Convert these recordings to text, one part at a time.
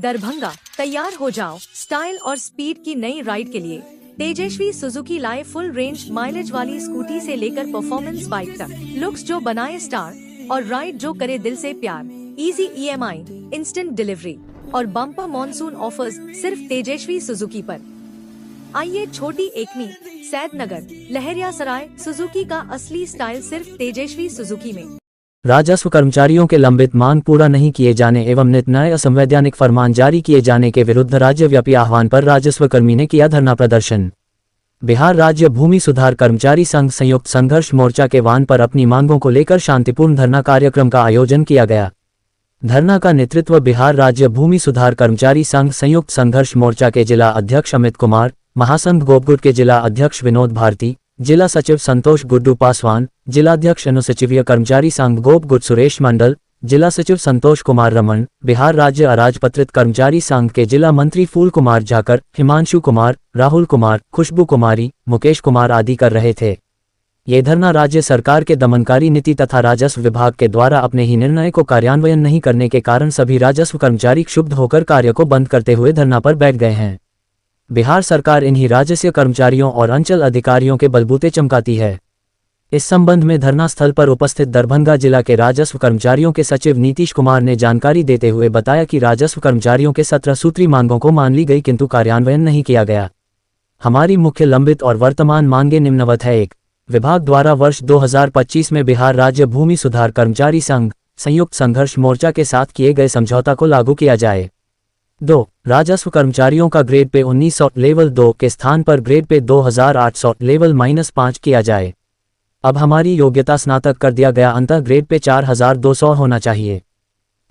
दरभंगा, तैयार हो जाओ स्टाइल और स्पीड की नई राइड के लिए। तेजस्वी सुजुकी लाए फुल रेंज माइलेज वाली स्कूटी से लेकर परफॉर्मेंस बाइक तक, लुक्स जो बनाए स्टार और राइड जो करे दिल से प्यार। इजी EMI, इंस्टेंट डिलीवरी और बम्पर मॉनसून ऑफर्स सिर्फ तेजस्वी सुजुकी पर। आइए छोटी एकमी, सैदनगर, लहरियासराय, सुजुकी का असली स्टाइल सिर्फ तेजस्वी सुजुकी में। राजस्व कर्मचारियों के लंबित मांग पूरा नहीं किए जाने एवं नित नए असंवैधानिक फरमान जारी किए जाने के विरुद्ध राज्यव्यापी आह्वान पर राजस्व कर्मी ने किया धरना प्रदर्शन। बिहार राज्य भूमि सुधार कर्मचारी संघ संयुक्त संघर्ष मोर्चा के वाहन पर अपनी मांगों को लेकर शांतिपूर्ण धरना कार्यक्रम का आयोजन किया गया। धरना का नेतृत्व बिहार राज्य भूमि सुधार कर्मचारी संघ संयुक्त संघर्ष मोर्चा के जिला अध्यक्ष अमित कुमार, महासंघ गोपगुट के जिला अध्यक्ष विनोद भारती, जिला सचिव संतोष गुड्डू पासवान, जिलाध्यक्ष अनुसचिवीय कर्मचारी संघ गोपगुट सुरेश मंडल, जिला सचिव संतोष कुमार रमन, बिहार राज्य अराजपत्रित कर्मचारी संघ के जिला मंत्री फूल कुमार जाकर, हिमांशु कुमार, राहुल कुमार, खुशबू कुमारी, मुकेश कुमार आदि कर रहे थे। ये धरना राज्य सरकार के दमनकारी नीति तथा राजस्व विभाग के द्वारा अपने ही निर्णय को कार्यान्वयन नहीं करने के कारण सभी राजस्व कर्मचारी क्षुब्ध होकर कार्य को बंद करते हुए धरना पर बैठ गए हैं। बिहार सरकार इन्हीं राजस्व कर्मचारियों और अंचल अधिकारियों के बलबूते चमकाती है। इस संबंध में धरना स्थल पर उपस्थित दरभंगा जिला के राजस्व कर्मचारियों के सचिव नीतीश कुमार ने जानकारी देते हुए बताया कि राजस्व कर्मचारियों के 17 सूत्री मांगों को मान ली गई किंतु कार्यान्वयन नहीं किया गया। हमारी मुख्य लंबित और वर्तमान मांगें निम्नवत है। 1. विभाग द्वारा वर्ष 2025 में बिहार राज्य भूमि सुधार कर्मचारी संघ संयुक्त संघर्ष मोर्चा के साथ किए गए समझौता को लागू किया जाए। 2. राजस्व कर्मचारियों का ग्रेड पे 1900 लेवल 2 के स्थान पर ग्रेड पे 2800 लेवल -5 किया जाए। अब हमारी योग्यता स्नातक कर दिया गया, अंतः ग्रेड पे 4200 होना चाहिए।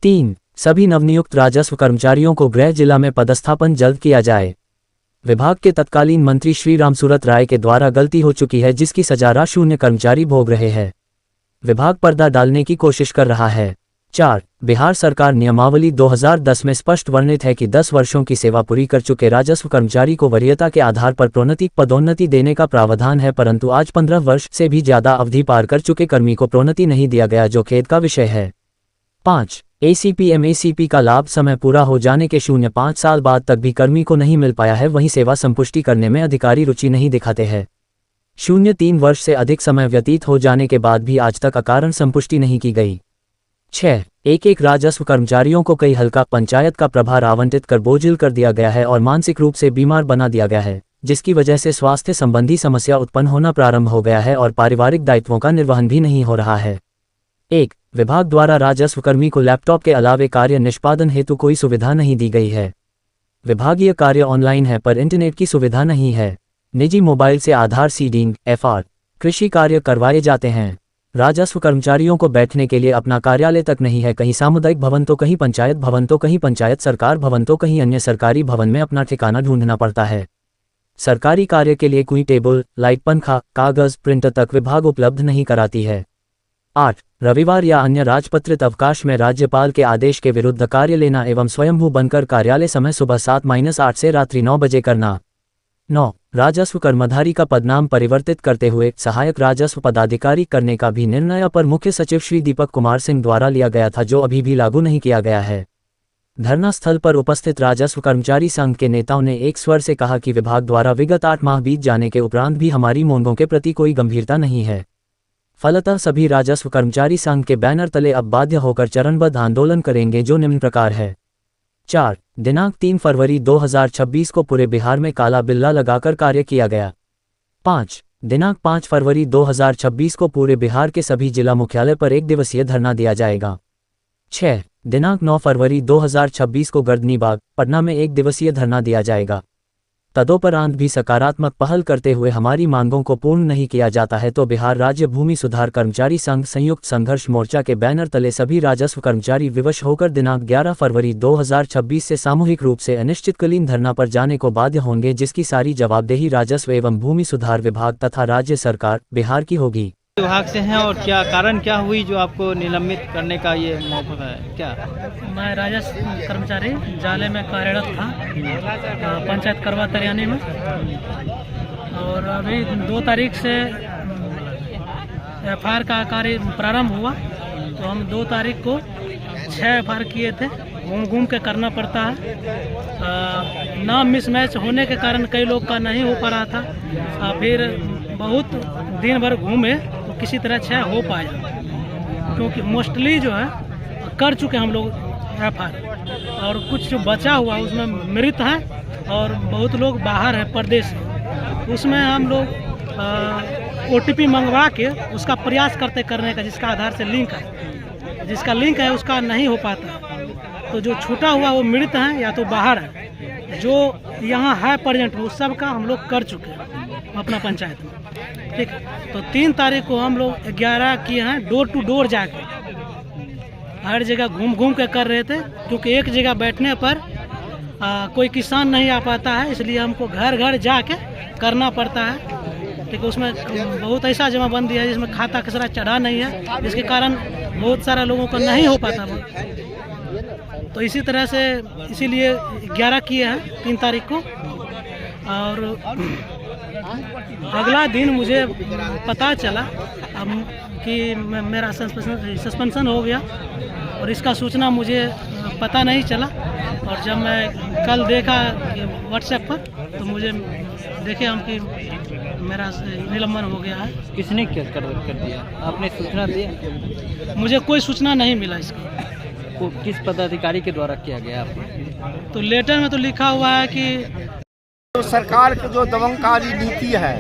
3. सभी नवनियुक्त राजस्व कर्मचारियों को गृह जिला में पदस्थापन जल्द किया जाए। विभाग के तत्कालीन मंत्री श्री रामसूरत राय के द्वारा गलती हो चुकी है जिसकी सजा शून्य कर्मचारी भोग रहे हैं। विभाग पर्दा डालने की कोशिश कर रहा है। 4. बिहार सरकार नियमावली 2010 में स्पष्ट वर्णित है कि 10 वर्षों की सेवा पूरी कर चुके राजस्व कर्मचारी को वरीयता के आधार पर प्रोन्नति पदोन्नति देने का प्रावधान है, परंतु आज 15 वर्ष से भी ज्यादा अवधि पार कर चुके कर्मी को प्रोन्नति नहीं दिया गया, जो खेद का विषय है। 5. ACP MACP का लाभ समय पूरा हो जाने के 0.5 साल बाद तक भी कर्मी को नहीं मिल पाया है, वहीं सेवा संपुष्टि करने में अधिकारी रुचि नहीं दिखाते हैं। 0.3 वर्ष से अधिक समय व्यतीत हो जाने के बाद भी आज तक अकारण संपुष्टि नहीं की गई। 6. एक राजस्व कर्मचारियों को कई हल्का पंचायत का प्रभार आवंटित कर बोझिल कर दिया गया है और मानसिक रूप से बीमार बना दिया गया है, जिसकी वजह से स्वास्थ्य संबंधी समस्या उत्पन्न होना प्रारंभ हो गया है और पारिवारिक दायित्वों का निर्वहन भी नहीं हो रहा है। 1. विभाग द्वारा राजस्व कर्मी को लैपटॉप के अलावे कार्य निष्पादन हेतु कोई सुविधा नहीं दी गई है। विभागीय कार्य ऑनलाइन है पर इंटरनेट की सुविधा नहीं है। निजी मोबाइल से आधार सीडिंग, FR, कृषि कार्य करवाए जाते हैं। राजस्व कर्मचारियों को बैठने के लिए अपना कार्यालय तक नहीं है, कहीं सामुदायिक भवन तो कहीं पंचायत भवन तो कहीं पंचायत सरकार भवन तो कहीं अन्य सरकारी भवन में अपना ठिकाना ढूंढना पड़ता है। सरकारी कार्य के लिए कोई टेबल, लाइट, पंखा, कागज, प्रिंटर तक विभाग उपलब्ध नहीं कराती है। 8. रविवार या अन्य राजपत्रित अवकाश में राज्यपाल के आदेश के विरुद्ध कार्य लेना एवं स्वयंभू बनकर कार्यालय समय सुबह 7-8 से रात्रि 9 बजे करना। 9. राजस्व कर्मधारी का पदनाम परिवर्तित करते हुए सहायक राजस्व पदाधिकारी करने का भी निर्णय अपर मुख्य सचिव श्री दीपक कुमार सिंह द्वारा लिया गया था, जो अभी भी लागू नहीं किया गया है। धरना स्थल पर उपस्थित राजस्व कर्मचारी संघ के नेताओं ने एक स्वर से कहा कि विभाग द्वारा विगत 8 माह बीत जाने के उपरांत भी हमारी मांगों के प्रति कोई गंभीरता नहीं है। फलतः सभी राजस्व कर्मचारी संघ के बैनर तले अब बाध्य होकर चरणबद्ध आंदोलन करेंगे, जो निम्न प्रकार है। 4. दिनांक 3 फरवरी 2026 को पूरे बिहार में काला बिल्ला लगाकर कार्य किया गया। 5. दिनांक 5 फरवरी 2026 को पूरे बिहार के सभी जिला मुख्यालय पर 1 दिवसीय धरना दिया जाएगा। 6. दिनांक 9 फरवरी 2026 को गर्दनी बाग, पटना में 1 दिवसीय धरना दिया जाएगा। तदोपरांत भी सकारात्मक पहल करते हुए हमारी मांगों को पूर्ण नहीं किया जाता है तो बिहार राज्य भूमि सुधार कर्मचारी संघ संयुक्त संघर्ष मोर्चा के बैनर तले सभी राजस्व कर्मचारी विवश होकर दिनांक 11 फरवरी 2026 से सामूहिक रूप से अनिश्चितकालीन धरना पर जाने को बाध्य होंगे, जिसकी सारी जवाबदेही राजस्व एवं भूमि सुधार विभाग तथा राज्य सरकार बिहार की होगी। विभाग से हैं और क्या कारण क्या हुई जो आपको निलंबित करने का ये मौका है? क्या मैं राजस्व कर्मचारी जाले में कार्यरत था, पंचायत करवा तरियानी में, और अभी 2 तारीख से FIR का कार्य प्रारंभ हुआ, तो हम 2 तारीख को 6 FIR किए थे घूम घूम के करना पड़ता है। ना मिसमैच होने के कारण कई लोग का नहीं हो पा रहा था। फिर बहुत दिन भर घूमे तो किसी तरह छः हो पाया, क्योंकि मोस्टली जो है कर चुके हम लोग FR, और कुछ जो बचा हुआ उसमें मृत है और बहुत लोग बाहर है प्रदेश से। उसमें हम लोग OTP मंगवा के उसका प्रयास करते करने का, जिसका आधार से लिंक है, जिसका लिंक है उसका नहीं हो पाता। तो जो छूटा हुआ वो मृत है या तो बाहर है, जो यहाँ है प्रेजेंट वो सब का हम लोग कर चुके हैं अपना पंचायत में। ठीक है, तो 3 तारीख को हम लोग 11 किए हैं, डोर टू डोर जाके हर जगह घूम घूम के कर रहे थे, क्योंकि एक जगह बैठने पर कोई किसान नहीं आ पाता है, इसलिए हमको घर घर जाके करना पड़ता है। ठीक है, उसमें बहुत ऐसा जमाबंदी है जिसमें खाता खसरा चढ़ा नहीं है, जिसके कारण बहुत सारा लोगों को नहीं हो पाता वो। तो इसी तरह से इसीलिए 11 किए हैं 3 तारीख को। और अगला दिन मुझे पता चला कि मेरा सस्पेंशन हो गया, और इसका सूचना मुझे पता नहीं चला। और जब मैं कल देखा व्हाट्सएप पर तो मुझे देखे हम कि मेरा निलंबन हो गया है। किसने कर दिया? आपने सूचना दी? मुझे कोई सूचना नहीं मिला इसका। वो किस पदाधिकारी के द्वारा किया गया आपको? तो लेटर में तो लिखा हुआ है कि तो सरकार की जो दमनकारी नीति है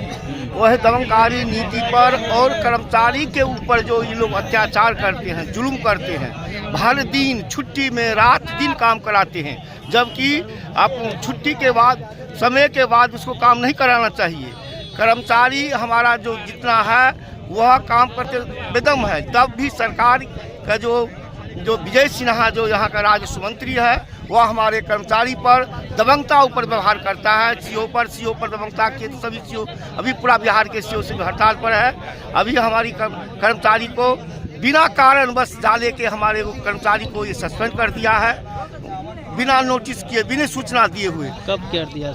वह दमनकारी नीति पर और कर्मचारी के ऊपर जो ये लोग अत्याचार करते हैं, जुल्म करते हैं, भर दिन छुट्टी में रात दिन काम कराते हैं, जबकि आप छुट्टी के बाद समय के बाद उसको काम नहीं कराना चाहिए। कर्मचारी हमारा जो जितना है वह काम करते बेदम है। तब भी सरकार का जो विजय सिन्हा जो यहाँ का राजस्व मंत्री है वह हमारे कर्मचारी पर दबंगता ऊपर व्यवहार करता है। सीओ पर दबंगता किए तो सभी सीओ अभी पूरा बिहार के सीओ से हड़ताल पर है। अभी हमारी कर्मचारी को बिना कारण बस डाले के हमारे कर्मचारी को ये सस्पेंड कर दिया है, बिना नोटिस किए, बिना सूचना दिए हुए। कब कर दिया?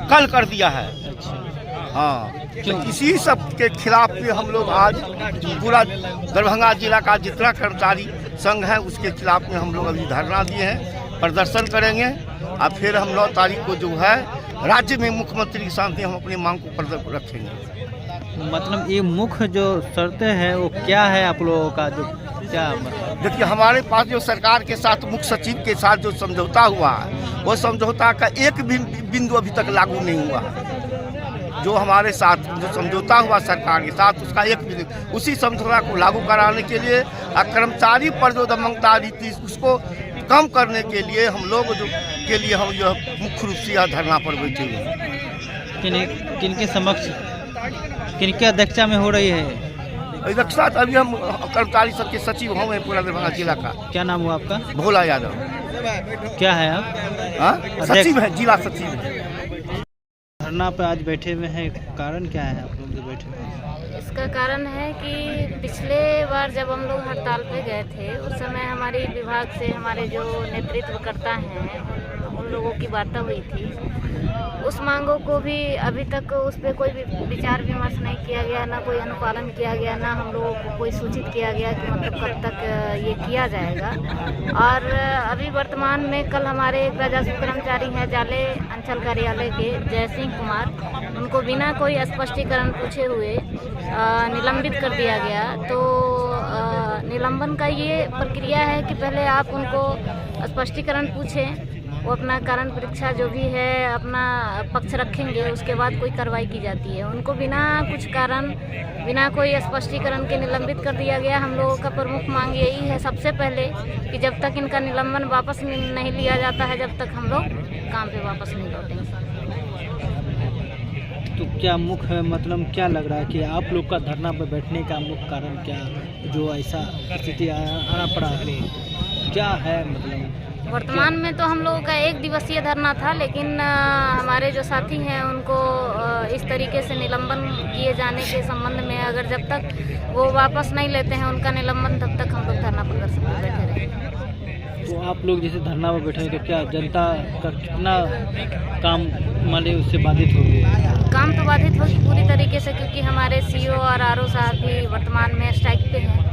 कल कर दिया है। अच्छा, हाँ, तो इसी सब के खिलाफ भी हम लोग आज पूरा दरभंगा जिला का जितना कर्मचारी संघ है उसके खिलाफ में हम लोग अभी धरना दिए हैं, प्रदर्शन करेंगे। और फिर हम 9 तारीख को जो है राज्य में मुख्यमंत्री के सामने हम अपनी मांग को प्रदर्शन रखेंगे। मतलब ये मुख्य जो शर्तें हैं वो क्या है आप लोगों का? जो क्या मतलब देखिए, हमारे पास जो सरकार के साथ मुख्य सचिव के साथ जो समझौता हुआ है वो समझौता का एक भी बिंदु अभी तक लागू नहीं हुआ। जो हमारे साथ जो समझौता हुआ सरकार के साथ उसका एक भी, उसी समझौता को लागू कराने के लिए कर्मचारी पर जो दमनता नीति उसको कम करने के लिए हम लोग हम जो मुख्य रूप से यह धरना पर बैठे हुए हैं। किनके समक्ष, किनके अध्यक्षता में हो रही है अध्यक्षता? अभी हम कर्मचारी सबके सचिव हम हैं पूरा दरभंगा जिला का। क्या नाम हुआ आपका? भोला यादव। क्या है आप? सचिव है, जिला सचिव है। धरना पे आज बैठे हुए हैं, कारण क्या है आप लोग जो बैठे हुए हैं? इसका कारण है कि पिछले बार जब हम लोग हड़ताल पे गए थे उस समय हमारी विभाग से हमारे जो नेतृत्व करता हैं उन लोगों की वार्ता हुई थी। उस मांगों को भी अभी तक उस पर कोई विचार विमर्श नहीं किया गया, ना कोई अनुपालन किया गया, ना हम लोगों को कोई सूचित किया गया कि मतलब कब तक ये किया जाएगा। और अभी वर्तमान में कल हमारे एक राजस्व कर्मचारी हैं जाले अंचल कार्यालय के जय सिंह कुमार, उनको बिना कोई स्पष्टीकरण पूछे हुए निलंबित कर दिया गया। तो निलंबन का ये प्रक्रिया है कि पहले आप उनको स्पष्टीकरण पूछें, वो अपना कारण परीक्षा जो भी है अपना पक्ष रखेंगे, उसके बाद कोई कार्रवाई की जाती है। उनको बिना कुछ कारण, बिना कोई स्पष्टीकरण के निलंबित कर दिया गया। हम लोगों का प्रमुख मांग यही है सबसे पहले कि जब तक इनका निलंबन वापस नहीं लिया जाता है जब तक हम लोग काम पे वापस नहीं लौटेंगे। तो क्या मुख्य मतलब क्या लग रहा है कि आप लोग का धरना पर बैठने का मुख्य कारण क्या, जो ऐसा स्थिति आना पड़ा है, क्या है? मतलब वर्तमान में तो हम लोगों का 1 दिवसीय धरना था, लेकिन हमारे जो साथी हैं उनको इस तरीके से निलंबन किए जाने के संबंध में अगर जब तक वो वापस नहीं लेते हैं उनका निलंबन, तब तक हम लोग धरना प्रदर्शन पर बैठे रहेंगे। तो आप लोग जैसे धरना पर बैठे हैं तो क्या जनता का कितना काम माने उससे बाधित होगी? काम तो बाधित होगी पूरी तरीके से, क्योंकि हमारे सीओ और आरओ साहब भी वर्तमान में स्ट्राइक पे हैं।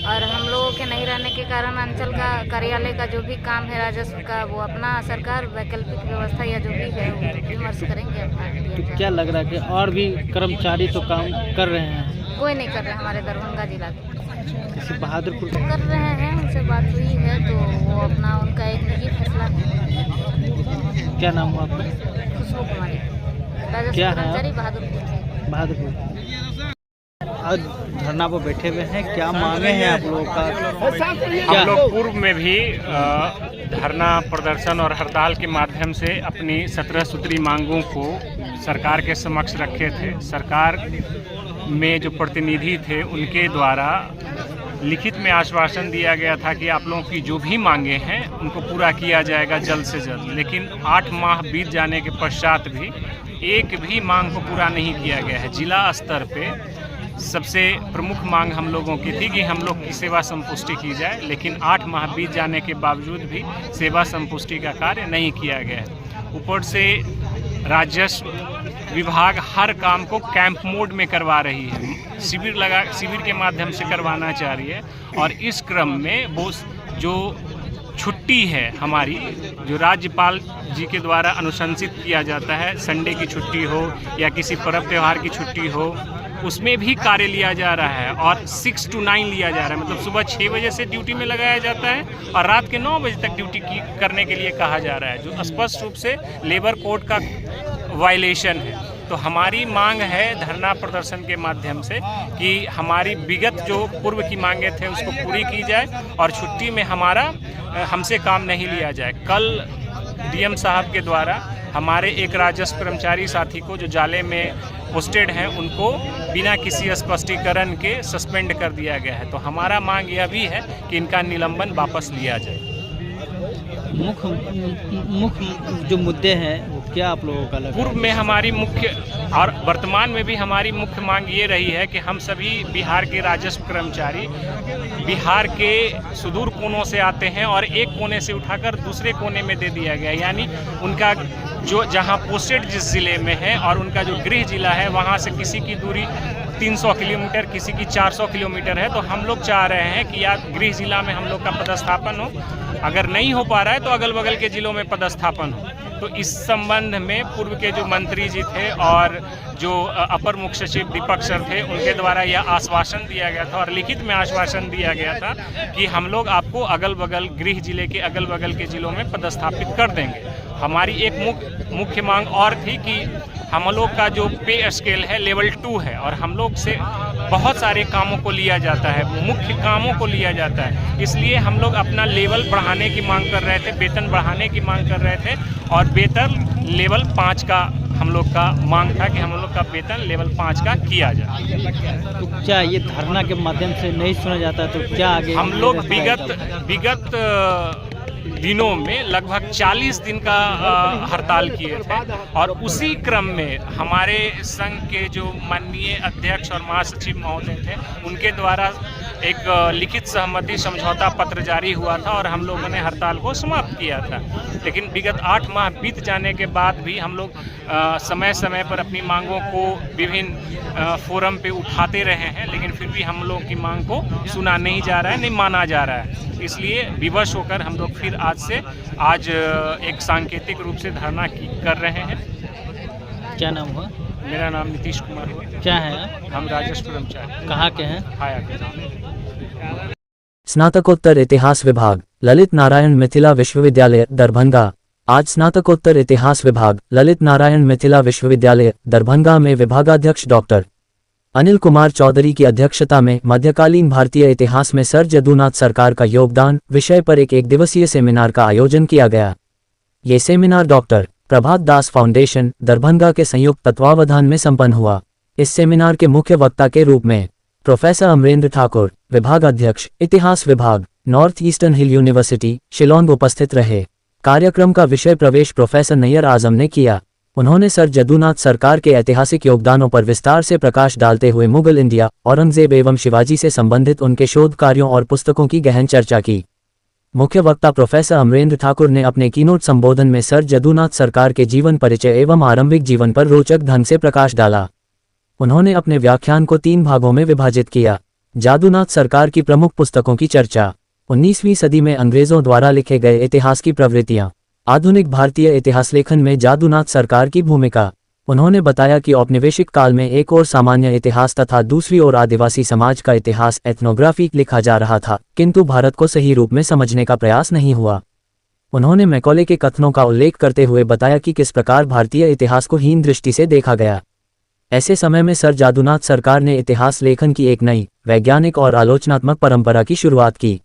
और हम लोगों के नहीं रहने के कारण अंचल का कार्यालय का जो भी काम है राजस्व का, वो अपना सरकार वैकल्पिक व्यवस्था या जो भी है वो विमर्श करेंगे अपना। तो क्या लग रहा है कि और भी कर्मचारी तो काम कर रहे हैं? कोई नहीं कर रहे हमारे दरभंगा जिला के। जैसे बहादुरपुर कर रहे हैं, उनसे बात हुई है तो वो अपना उनका एक निजी फैसला है। क्या नाम हुआ आपका? खुशबू कुमारी, राजस्व क्या है? कर्मचारी बहादुरपुर से। बहादुरपुर। आज धरना पर बैठे हुए हैं, क्या मांगे हैं आप लोगों का? क्या? हम लोग पूर्व में भी धरना प्रदर्शन और हड़ताल के माध्यम से अपनी 17 सूत्री मांगों को सरकार के समक्ष रखे थे। सरकार में जो प्रतिनिधि थे उनके द्वारा लिखित में आश्वासन दिया गया था कि आप लोगों की जो भी मांगे हैं उनको पूरा किया जाएगा जल्द से जल्द, लेकिन 8 माह बीत जाने के पश्चात भी एक भी मांग को पूरा नहीं किया गया है। जिला स्तर पे सबसे प्रमुख मांग हम लोगों की थी कि हम लोग की सेवा संपुष्टि की जाए, लेकिन 8 माह बीत जाने के बावजूद भी सेवा संपुष्टि का कार्य नहीं किया गया है। ऊपर से राजस्व विभाग हर काम को कैंप मोड में करवा रही है, शिविर के माध्यम से करवाना चाह रही है। और इस क्रम में वो जो छुट्टी है हमारी, जो राज्यपाल जी के द्वारा अनुशंसित किया जाता है, संडे की छुट्टी हो या किसी पर्व त्यौहार की छुट्टी हो, उसमें भी कार्य लिया जा रहा है और 6 to 9 लिया जा रहा है। मतलब सुबह 6 बजे से ड्यूटी में लगाया जाता है और रात के 9 बजे तक ड्यूटी करने के लिए कहा जा रहा है, जो स्पष्ट रूप से लेबर कोड का वायलेशन है। तो हमारी मांग है धरना प्रदर्शन के माध्यम से कि हमारी विगत जो पूर्व की मांगे थे उसको पूरी की जाए और छुट्टी में हमसे काम नहीं लिया जाए। कल डीएम साहब के द्वारा हमारे एक राजस्व कर्मचारी साथी को जो जाले में पोस्टेड हैं उनको बिना किसी स्पष्टीकरण के सस्पेंड कर दिया गया है। तो हमारा मांग यह भी है कि इनका निलंबन वापस लिया जाए। मुख्य जो मुद्दे हैं वो क्या आप लोगों का लगा? पूर्व में हमारी मुख्य और वर्तमान में भी हमारी मुख्य मांग ये रही है कि हम सभी बिहार के राजस्व कर्मचारी बिहार के सुदूर कोनों से आते हैं और एक कोने से उठाकर दूसरे कोने में दे दिया गया, यानी उनका जो जहां पोस्टेड जिस ज़िले में है और उनका जो गृह जिला है वहां से किसी की दूरी 300 किलोमीटर, किसी की 400 किलोमीटर है। तो हम लोग चाह रहे हैं कि या गृह जिला में हम लोग का पदस्थापन हो, अगर नहीं हो पा रहा है तो अगल बगल के जिलों में पदस्थापन हो। तो इस संबंध में पूर्व के जो मंत्री जी थे और जो अपर मुख्य सचिव दीपक सर थे उनके द्वारा यह आश्वासन दिया गया था और लिखित में आश्वासन दिया गया था कि हम लोग आपको अगल बगल गृह जिले के अगल बगल के जिलों में पदस्थापित कर देंगे। हमारी एक मुख्य मांग और थी कि हम लोग का जो पे स्केल है लेवल 2 है और हम लोग से बहुत सारे कामों को लिया जाता है, मुख्य कामों को लिया जाता है, इसलिए हम लोग अपना लेवल बढ़ाने की मांग कर रहे थे, वेतन बढ़ाने की मांग कर रहे थे और वेतन लेवल 5 का हम लोग का मांग था कि हम लोग का वेतन लेवल 5 का किया जाए। तो क्या ये धरना के माध्यम से नहीं सुना जाता तो क्या आगे? हम लोग विगत दिनों में लगभग 40 दिन का हड़ताल किए थे और उसी क्रम में हमारे संघ के जो माननीय अध्यक्ष और महासचिव महोदय थे उनके द्वारा एक लिखित सहमति समझौता पत्र जारी हुआ था और हम लोगों ने हड़ताल को समाप्त किया था। लेकिन विगत 8 माह बीत जाने के बाद भी हम लोग समय समय पर अपनी मांगों को विभिन्न फोरम पे उठाते रहे हैं, लेकिन फिर भी हम लोग की मांग को सुना नहीं जा रहा है, नहीं माना जा रहा है। इसलिए विवश होकर हम लोग फिर आज एक सांकेतिक रूप से धरना कर रहे हैं। क्या नाम हुआ? मेरा नाम नीतीश कुमार हुआ। क्या है? हम राजस्व कर्मचारी। कहाँ के हैं? हाया के। स्नातकोत्तर इतिहास विभाग, ललित नारायण मिथिला विश्वविद्यालय दरभंगा। आज स्नातकोत्तर इतिहास विभाग, ललित नारायण मिथिला विश्वविद्यालय दरभंगा में विभागाध्यक्ष डॉक्टर अनिल कुमार चौधरी की अध्यक्षता में मध्यकालीन भारतीय इतिहास में सर जदुनाथ सरकार का योगदान विषय पर एक दिवसीय सेमिनार का आयोजन किया गया। ये सेमिनार डॉक्टर प्रभात दास फाउंडेशन दरभंगा के संयुक्त तत्वावधान में संपन्न हुआ। इस सेमिनार के मुख्य वक्ता के रूप में प्रोफेसर अमरेंद्र ठाकुर, विभागाध्यक्ष इतिहास विभाग, नॉर्थ ईस्टर्न हिल यूनिवर्सिटी शिलोंग उपस्थित रहे। कार्यक्रम का विषय प्रवेश प्रोफेसर नैयर आजम ने किया। उन्होंने सर जदुनाथ सरकार के ऐतिहासिक योगदानों पर विस्तार से प्रकाश डालते हुए मुगल इंडिया, औरंगजेब एवं शिवाजी से संबंधित उनके शोध कार्यों और पुस्तकों की गहन चर्चा की। मुख्य वक्ता प्रोफेसर अमरेंद्र ठाकुर ने अपने कीनोट संबोधन में सर जदुनाथ सरकार के जीवन परिचय एवं आरंभिक जीवन पर रोचक ढंग से प्रकाश डाला। उन्होंने अपने व्याख्यान को 3 भागों में विभाजित किया। जादूनाथ सरकार की प्रमुख पुस्तकों की चर्चा। 19वीं सदी में अंग्रेजों द्वारा लिखे गए इतिहास की प्रवृत्तियां। आधुनिक भारतीय इतिहास लेखन में जादूनाथ सरकार की भूमिका। उन्होंने बताया कि औपनिवेशिक काल में एक ओर सामान्य इतिहास तथा दूसरी ओर आदिवासी समाज का इतिहास एथनोग्राफी लिखा जा रहा था, किंतु भारत को सही रूप में समझने का प्रयास नहीं हुआ। उन्होंने मैकॉले के कथनों का उल्लेख करते हुए बताया कि किस प्रकार भारतीय इतिहास को हीन दृष्टि से देखा गया। ऐसे समय में सर जादूनाथ सरकार ने इतिहास लेखन की एक नई वैज्ञानिक और आलोचनात्मक परंपरा की शुरुआत की।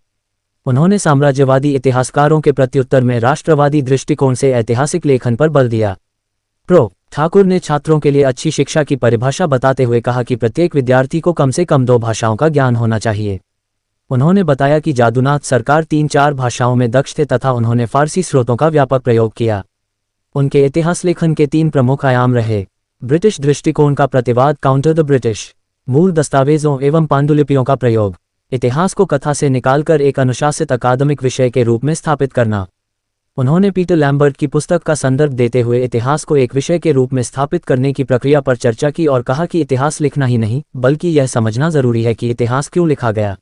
उन्होंने साम्राज्यवादी इतिहासकारों के प्रत्युत्तर में राष्ट्रवादी दृष्टिकोण से ऐतिहासिक लेखन पर बल दिया। प्रो ठाकुर ने छात्रों के लिए अच्छी शिक्षा की परिभाषा बताते हुए कहा कि प्रत्येक विद्यार्थी को कम से कम 2 भाषाओं का ज्ञान होना चाहिए। उन्होंने बताया कि जादूनाथ सरकार 3-4 भाषाओं में दक्ष थे तथा उन्होंने फारसी स्रोतों का व्यापक प्रयोग किया। उनके इतिहास लेखन के 3 प्रमुख आयाम रहे। ब्रिटिश दृष्टिकोण का प्रतिवाद, काउंटर द ब्रिटिश, मूल दस्तावेजों एवं पांडुलिपियों का प्रयोग, इतिहास को कथा से निकालकर एक अनुशासित अकादमिक विषय के रूप में स्थापित करना। उन्होंने पीटर लैम्बर्ट की पुस्तक का संदर्भ देते हुए इतिहास को एक विषय के रूप में स्थापित करने की प्रक्रिया पर चर्चा की और कहा कि इतिहास लिखना ही नहीं बल्कि यह समझना जरूरी है कि इतिहास क्यों लिखा गया।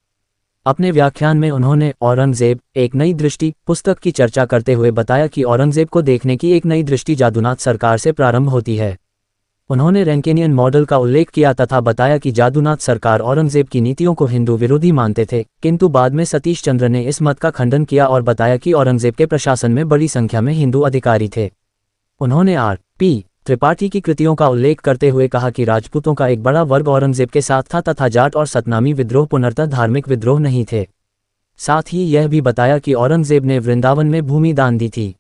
अपने व्याख्यान में उन्होंने औरंगजेब एक नई दृष्टि पुस्तक की चर्चा करते हुए बताया कि औरंगजेब को देखने की एक नई दृष्टि जादूनाथ सरकार से प्रारंभ होती है। उन्होंने रैंकेनियन मॉडल का उल्लेख किया तथा बताया कि जादूनाथ सरकार औरंगजेब की नीतियों को हिंदू विरोधी मानते थे, किंतु बाद में सतीश चंद्र ने इस मत का खंडन किया और बताया कि औरंगजेब के प्रशासन में बड़ी संख्या में हिंदू अधिकारी थे। उन्होंने R.P. त्रिपाठी की कृतियों का उल्लेख करते हुए कहा कि राजपूतों का एक बड़ा वर्ग औरंगजेब के साथ था तथा जाट और सतनामी विद्रोह पुनर्तः धार्मिक विद्रोह नहीं थे। साथ ही यह भी बताया कि औरंगजेब ने वृंदावन में भूमि दान दी थी।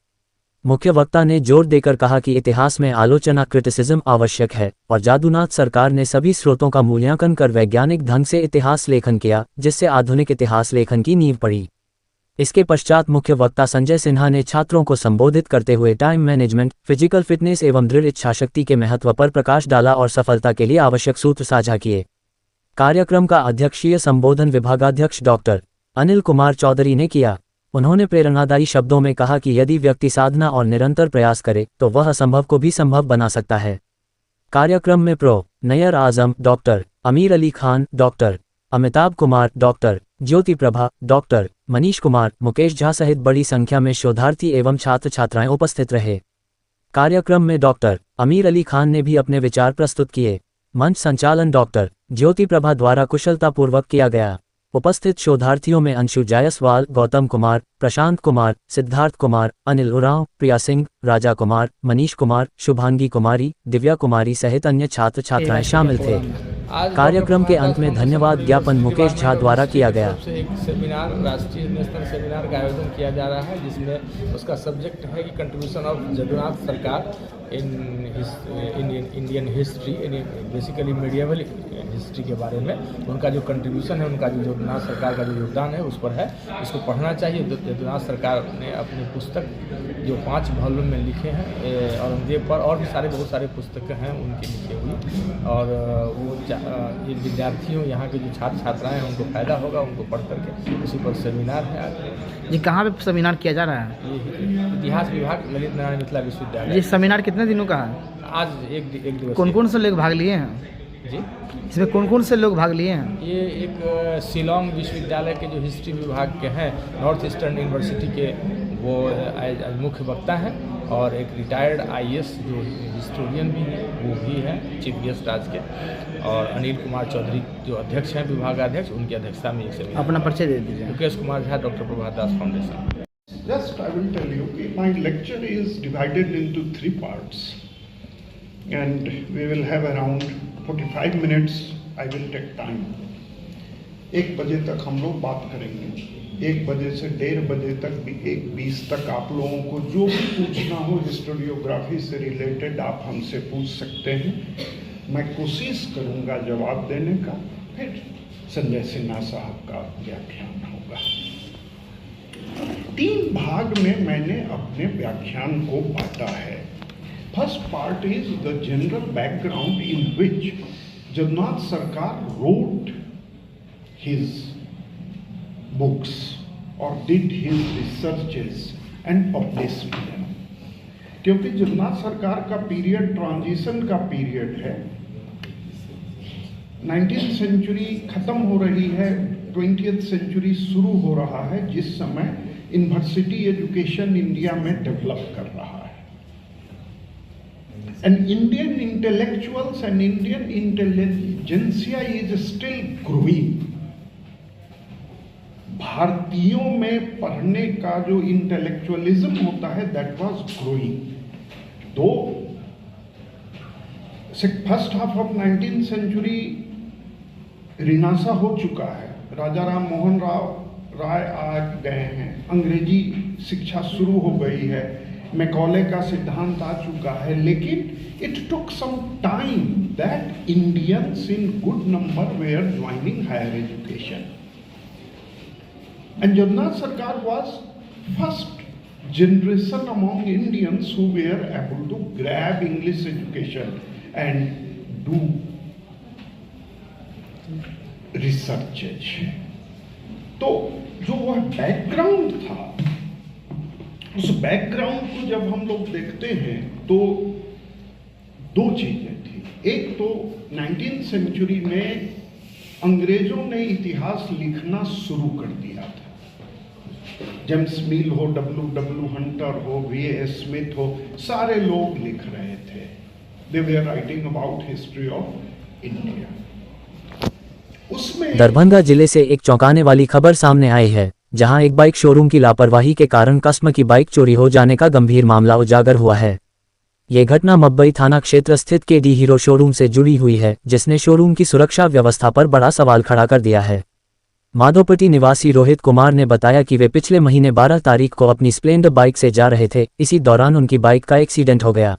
मुख्य वक्ता ने जोर देकर कहा कि इतिहास में आलोचना क्रिटिसिज्म आवश्यक है और जादूनाथ सरकार ने सभी स्रोतों का मूल्यांकन कर वैज्ञानिक ढंग से इतिहास लेखन किया, जिससे आधुनिक इतिहास लेखन की नींव पड़ी। इसके पश्चात मुख्य वक्ता संजय सिन्हा ने छात्रों को संबोधित करते हुए टाइम मैनेजमेंट, फिजिकल फिटनेस एवं दृढ़ इच्छाशक्ति के महत्व पर प्रकाश डाला और सफलता के लिए आवश्यक सूत्र साझा किए। कार्यक्रम का अध्यक्षीय संबोधन विभागाध्यक्ष डॉक्टर अनिल कुमार चौधरी ने किया। उन्होंने प्रेरणादायी शब्दों में कहा कि यदि व्यक्ति साधना और निरंतर प्रयास करे तो वह असंभव को भी संभव बना सकता है। कार्यक्रम में प्रो नयर आजम, डॉक्टर अमीर अली खान, डॉक्टर अमिताभ कुमार, डॉक्टर ज्योति प्रभा, डॉक्टर मनीष कुमार, मुकेश झा सहित बड़ी संख्या में शोधार्थी एवं छात्र छात्राएं उपस्थित रहे। कार्यक्रम में डॉक्टर अमीर अली खान ने भी अपने विचार प्रस्तुत किए। मंच संचालन डॉक्टर ज्योति प्रभा द्वारा कुशलतापूर्वक किया गया। उपस्थित शोधार्थियों में अंशु जायसवाल, गौतम कुमार, प्रशांत कुमार, सिद्धार्थ कुमार, अनिल उरांव, प्रिया सिंह, राजा कुमार, मनीष कुमार, शुभांगी कुमारी, दिव्या कुमारी सहित अन्य छात्र छात्राएं शामिल थे। कार्यक्रम के अंत में धन्यवाद ज्ञापन मुकेश झा द्वारा किया गया। एक सेमिनार, राष्ट्रीय नेशनल सेमिनार का आयोजन किया जा रहा है, जिसमें उसका सब्जेक्ट है कि कंट्रीब्यूशन ऑफ जादूनाथ सरकार in Indian history, basically medieval history के बारे में उनका जो कंट्रीब्यूशन है, उनका जो जादूनाथ सरकार का जो योगदान है उस पर है। इसको पढ़ना चाहिए। जादूनाथ सरकार ने अपनी पुस्तक जो 5 वॉल्यूम में लिखे हैं औरंगजेब पर, और भी बहुत सारे पुस्तकें हैं उनके लिखे हुए, और वो ये विद्यार्थियों, यहाँ के जो छात्र छात्राएं हैं उनको फ़ायदा होगा उनको पढ़ करके। उसी पर सेमिनार है। ये कहाँ पे सेमिनार किया जा रहा है? ये इतिहास विभाग, ललित नारायण मिथिला विश्वविद्यालय। ये सेमिनार कितने दिनों का है? आज एक दिवस। कौन कौन से लोग भाग लिए हैं जी? इसमें कौन कौन से लोग भाग लिए हैं? ये एक शिलोंग विश्वविद्यालय के जो हिस्ट्री विभाग के हैं, नॉर्थ ईस्टर्न यूनिवर्सिटी के, वो मुख्य वक्ता हैं, और एक रिटायर्ड IAS जो हिस्टोरियन भी हैं वो भी हैं चीफ गेस्ट आज के, और अनिल कुमार चौधरी जो अध्यक्ष हैं, विभागाध्यक्ष, उनकी अध्यक्षता में एक सेमिनार। अपना परिचय दे दीजिए। Mukesh Kumar Jha, doctor Prabhat Das foundation. Just I will tell you, my lecture is divided into 3 parts, and we will have around 45 minutes. I will take time. 1 बजे तक हम लोग बात करेंगे। 1 बजे से 1:30 बजे तक, 1:20 तक आप लोगों को जो भी पूछना हो हिस्टोरियोग्राफी से रिलेटेड आप हमसे पूछ सकते हैं। मैं कोशिश करूंगा जवाब देने का। फिर संजय सिन्हा साहब का व्याख्यान होगा। 3 भाग में मैंने अपने व्याख्यान को बांटा है। First part is the general background in which Jadunath Sarkar wrote his books or did his researches and published them. क्योंकि जादूनाथ सरकार का पीरियड ट्रांजिशन का पीरियड है। 19th सेंचुरी खत्म हो रही है, 20th सेंचुरी शुरू हो रहा है, जिस समय यूनिवर्सिटी एजुकेशन इंडिया में डेवलप कर रहा है। And Indian intellectuals and Indian intelligentsia is still growing. भारतीयों में पढ़ने का जो इंटेलेक्चुअलिज्म होता है दैट वाज ग्रोइंग। दो first half of 19th century renaissance हो चुका है, राजा राम मोहन राय आ गए हैं, अंग्रेजी शिक्षा शुरू हो गई है, मैकॉले का सिद्धांत आ चुका है, लेकिन it took some time that Indians in good number were joining higher education. And Jagannath Sarkar was first generation among Indians who were able to grab English education and do research. तो जो वह background था, उस background को जब हम लोग देखते हैं तो दो चीजें थी। एक तो 19th सेंचुरी में अंग्रेजों ने इतिहास लिखना शुरू कर दिया था। जेम्स मिल हो, W. हंटर हो, V.A.S. स्मिथ हो, सारे लोग लिख रहे थे। They were writing about history of India. उसमें दरभंगा जिले से एक चौंकाने वाली खबर सामने आई है, जहां एक बाइक शोरूम की लापरवाही के कारण कस्म की बाइक चोरी हो जाने का गंभीर मामला उजागर हुआ है। ये घटना मब्बई थाना क्षेत्र स्थित KD हीरो शोरूम से जुड़ी हुई है, जिसने शोरूम की सुरक्षा व्यवस्था पर बड़ा सवाल खड़ा कर दिया है। माधोपट्टी निवासी रोहित कुमार ने बताया कि वे पिछले महीने 12 तारीख को अपनी स्प्लेंडर बाइक से जा रहे थे। इसी दौरान उनकी बाइक का एक्सीडेंट हो गया।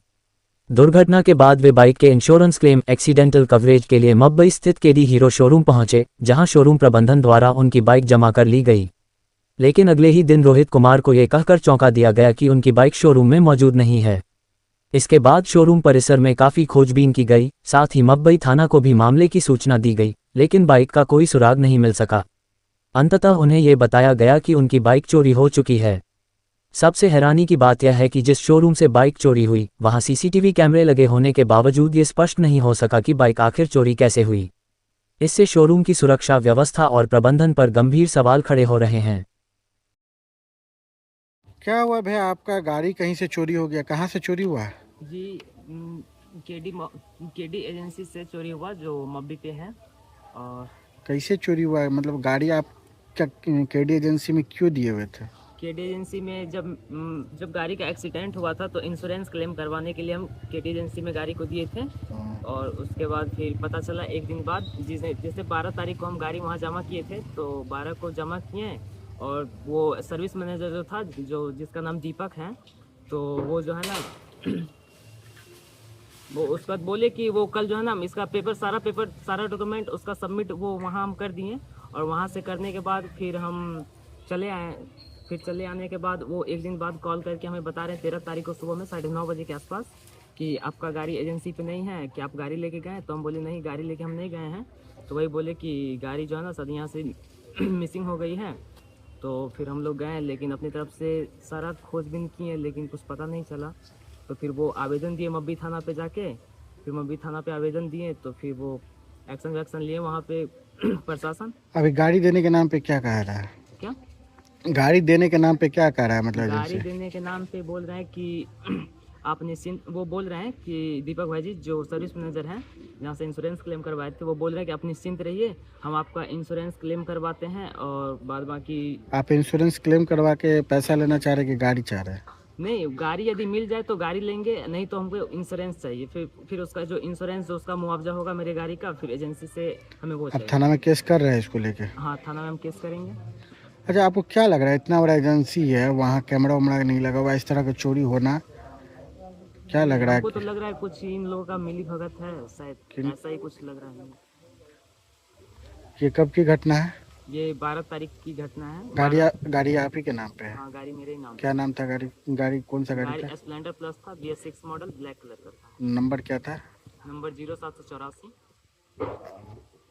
दुर्घटना के बाद वे बाइक के इंश्योरेंस क्लेम एक्सीडेंटल कवरेज के लिए मब्बई स्थित KD हीरो शोरूम पहुंचे, जहां शोरूम प्रबंधन द्वारा उनकी बाइक जमा कर ली गई। लेकिन अगले ही दिन रोहित कुमार को यह कहकर चौंका दिया गया कि उनकी बाइक शोरूम में मौजूद नहीं है। इसके बाद शोरूम परिसर में काफ़ी खोजबीन की गई, साथ ही मब्बई थाना को भी मामले की सूचना दी गई, लेकिन बाइक का कोई सुराग नहीं मिल सका। अंततः उन्हें यह बताया गया कि उनकी बाइक चोरी हो चुकी है। सबसे हैरानी की बात यह है कि जिस शोरूम से बाइक चोरी हुई, वहां CCTV कैमरे लगे होने के बावजूद ये स्पष्ट नहीं हो सका कि बाइक आखिर चोरी कैसे हुई। इससे शोरूम की सुरक्षा व्यवस्था और प्रबंधन पर गंभीर सवाल खड़े हो रहे हैं। क्या हुआ भैया, आपका गाड़ी कहीं से चोरी हो गया? कहाँ से चोरी हुआ है? जी केडी एजेंसी से चोरी हुआ, जो मब्बी पे है। और कैसे चोरी हुआ है? मतलब गाड़ी आप क्या KD एजेंसी में क्यों दिए हुए थे? केडी एजेंसी में जब गाड़ी का एक्सीडेंट हुआ था तो इंश्योरेंस क्लेम करवाने के लिए हम केडी एजेंसी में गाड़ी को दिए थे। और उसके बाद फिर पता चला एक दिन बाद, जैसे 12 तारीख को हम गाड़ी वहाँ जमा किए थे, तो 12 को जमा किए और वो सर्विस मैनेजर जो था, जिसका नाम दीपक है, तो वो जो है ना वो उस बाद बोले कि वो कल जो है ना इसका सारा डॉक्यूमेंट उसका सबमिट वो वहाँ हम कर दिए। और वहाँ से करने के बाद फिर हम चले आए। फिर चले आने के बाद वो एक दिन बाद कॉल करके हमें बता रहे हैं 13 तारीख को सुबह में 9:30 बजे के आसपास कि आपका गाड़ी एजेंसी पे नहीं है, कि आप गाड़ी लेके गए? तो हम बोले नहीं, गाड़ी लेके हम नहीं गए हैं। तो वही बोले कि गाड़ी जो है ना सर यहाँ से मिसिंग हो गई है। तो फिर हम लोग गए, लेकिन अपनी तरफ से सारा खोजबीन किए, लेकिन कुछ पता नहीं चला। तो फिर वो आवेदन दिए मब्बी थाना पे जाके, फिर मब्बी थाना पे आवेदन दिए, तो फिर वो एक्शन लिए वहाँ पे प्रशासन। अभी गाड़ी देने के नाम पे क्या कह रहा है? क्या गाड़ी देने के नाम पे क्या कह रहा है? मतलब गाड़ी देने के नाम पे बोल रहे हैं कि आप निश्चिंत, वो बोल रहे हैं कि दीपक भाई जी जो सर्विस मैनेजर हैं जहाँ से इंश्योरेंस क्लेम करवाए थे, वो बोल रहे हैं कि आप निश्चिंत रहिए, हम आपका इंश्योरेंस क्लेम करवाते हैं और बाद बाकी। आप इंश्योरेंस क्लेम करवा के पैसा लेना चाह रहे कि गाड़ी चाह रहे हैं? नहीं, गाड़ी यदि मिल जाए तो गाड़ी लेंगे, नहीं तो हमको इंश्योरेंस चाहिए। फिर उसका जो इंश्योरेंस जो उसका मुआवजा होगा मेरे गाड़ी का, फिर एजेंसी से हमें वो चाहिए। थाना में केस कर रहे हैं इसको लेके? हाँ, थाना में हम केस करेंगे। अच्छा, आपको क्या लग रहा है, इतना बड़ा एजेंसी है, वहाँ कैमरा वैमरा नहीं लगा हुआ, इस तरह का चोरी होना क्या लग रहा है? हमको तो लग रहा है कुछ इन लोगों का मिली भगत है शायद, ऐसा ही कुछ लग रहा है। ये कब की घटना है? ये 12 तारीख की घटना है। गाड़ी आप ही के नाम पे है? हाँ, गाड़ी मेरे ही नाम। क्या नाम था गाड़ी कौन सा गाड़ी था? स्प्लेंडर प्लस था, BS6 मॉडल, ब्लैक कलर का था। नंबर क्या था? नंबर 0784।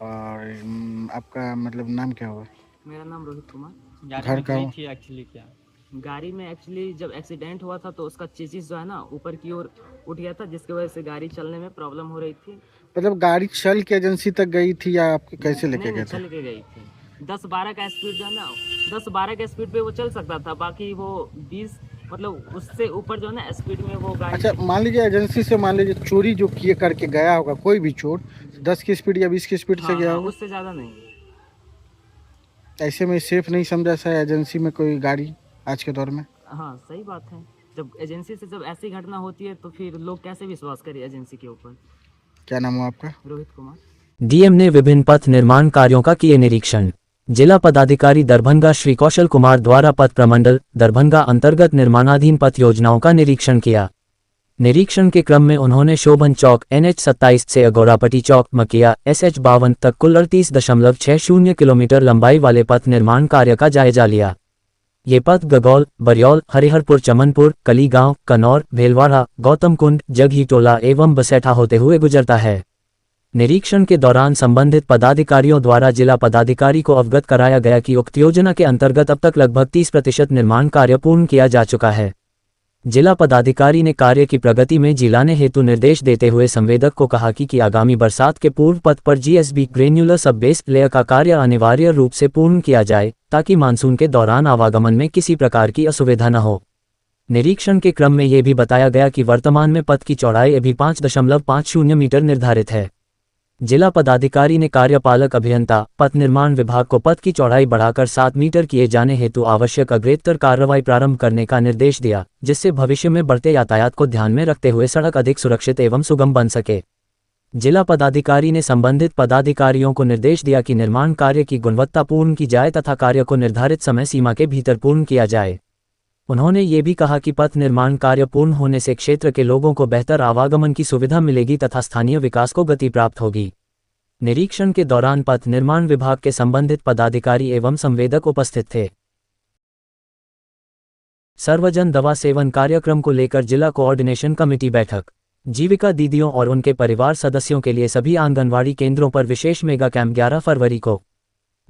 और आपका मतलब नाम क्या हुआ? मेरा नाम रोहित कुमार। घर का एक्चुअली क्या गाड़ी में एक्चुअली जब एक्सीडेंट हुआ था तो उसका चेसिस जो है ना ऊपर की ओर उठ गया था, जिसकी वजह से गाड़ी चलने में प्रॉब्लम हो रही थी। मतलब गाड़ी चल के एजेंसी तक गई थी या आपके कैसे लेके नहीं, गए थे? चल के गई थी। 10-12 का स्पीड जो है ना, 10-12 का स्पीड पे वो चल सकता था, बाकी वो 20 मतलब उससे ऊपर जो है ना स्पीड में वो गाड़ी। अच्छा, मान लीजिए एजेंसी से मान लीजिए चोरी जो किए करके गया होगा कोई भी चोर, 10 की स्पीड या 20 की स्पीड से गया हाँ, होगा, उससे ज़्यादा नहीं। ऐसे में सेफ नहीं समझा सा एजेंसी में कोई गाड़ी आज के दौर में? हाँ, सही बात है। जब एजेंसी से जब ऐसी घटना होती है तो फिर लोग कैसे विश्वास करें एजेंसी के ऊपर। क्या नाम हुआ आपका? रोहित कुमार। डीएम ने विभिन्न पथ निर्माण कार्यों का किए निरीक्षण। जिला पदाधिकारी दरभंगा श्री कौशल कुमार द्वारा पथ प्रमंडल दरभंगा अंतर्गत निर्माणाधीन पथ योजनाओं का निरीक्षण किया। निरीक्षण के क्रम में उन्होंने शोभन चौक NH 27 से अगौरापट्टी चौक मकिया SH 52 तक कुल 38.60 किलोमीटर लंबाई वाले पथ निर्माण कार्य का जायजा लिया। ये पथ गगौल, बरियौल, हरिहरपुर, चमनपुर, कलीगांव, कनौर, भेलवाड़ा, गौतम कुंड, जगही टोला एवं बसेठा होते हुए गुजरता है। निरीक्षण के दौरान संबंधित पदाधिकारियों द्वारा जिला पदाधिकारी को अवगत कराया गया कि उक्त योजना के अंतर्गत अब तक लगभग 30% निर्माण कार्य पूर्ण किया जा चुका है। जिला पदाधिकारी ने कार्य की प्रगति में जिलाने हेतु निर्देश देते हुए संवेदक को कहा कि आगामी बरसात के पूर्व पथ पर GSB ग्रेन्युलर सब बेस लेयर का कार्य अनिवार्य रूप से पूर्ण किया जाए ताकि मानसून के दौरान आवागमन में किसी प्रकार की असुविधा न हो। निरीक्षण के क्रम में ये भी बताया गया कि वर्तमान में पथ की चौड़ाई अभी 5.50 मीटर निर्धारित है। जिला पदाधिकारी ने कार्यपालक अभियंता पथ निर्माण विभाग को पथ की चौड़ाई बढ़ाकर 7 मीटर किए जाने हेतु आवश्यक अग्रेतर कार्रवाई प्रारंभ करने का निर्देश दिया, जिससे भविष्य में बढ़ते यातायात को ध्यान में रखते हुए सड़क अधिक सुरक्षित एवं सुगम बन सके। जिला पदाधिकारी ने संबंधित पदाधिकारियों को निर्देश दिया कि निर्माण कार्य की गुणवत्ता पूर्ण की जाए तथा कार्य को निर्धारित समय सीमा के भीतर पूर्ण किया जाए। उन्होंने ये भी कहा कि पथ निर्माण कार्य पूर्ण होने से क्षेत्र के लोगों को बेहतर आवागमन की सुविधा मिलेगी तथा स्थानीय विकास को गति प्राप्त होगी। निरीक्षण के दौरान पथ निर्माण विभाग के संबंधित पदाधिकारी एवं संवेदक उपस्थित थे। सर्वजन दवा सेवन कार्यक्रम को लेकर जिला कोऑर्डिनेशन कमेटी बैठक। जीविका दीदियों और उनके परिवार सदस्यों के लिए सभी आंगनवाड़ी केंद्रों पर विशेष मेगा कैंप 11 फरवरी को।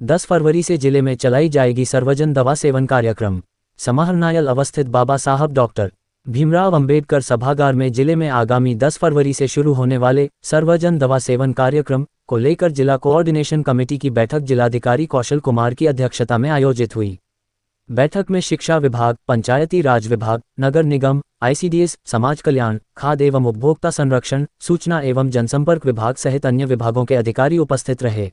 10 फरवरी से जिले में चलाई जाएगी सर्वजन दवा सेवन कार्यक्रम। समाहरणालय अवस्थित बाबा साहब डॉक्टर भीमराव अंबेडकर सभागार में जिले में आगामी 10 फरवरी से शुरू होने वाले सर्वजन दवा सेवन कार्यक्रम को लेकर जिला कोऑर्डिनेशन कमेटी की बैठक जिलाधिकारी कौशल कुमार की अध्यक्षता में आयोजित हुई। बैठक में शिक्षा विभाग, पंचायती राज विभाग, नगर निगम, ICDS, समाज कल्याण, खाद्य एवं उपभोक्ता संरक्षण, सूचना एवं जनसंपर्क विभाग सहित अन्य विभागों के अधिकारी उपस्थित रहे।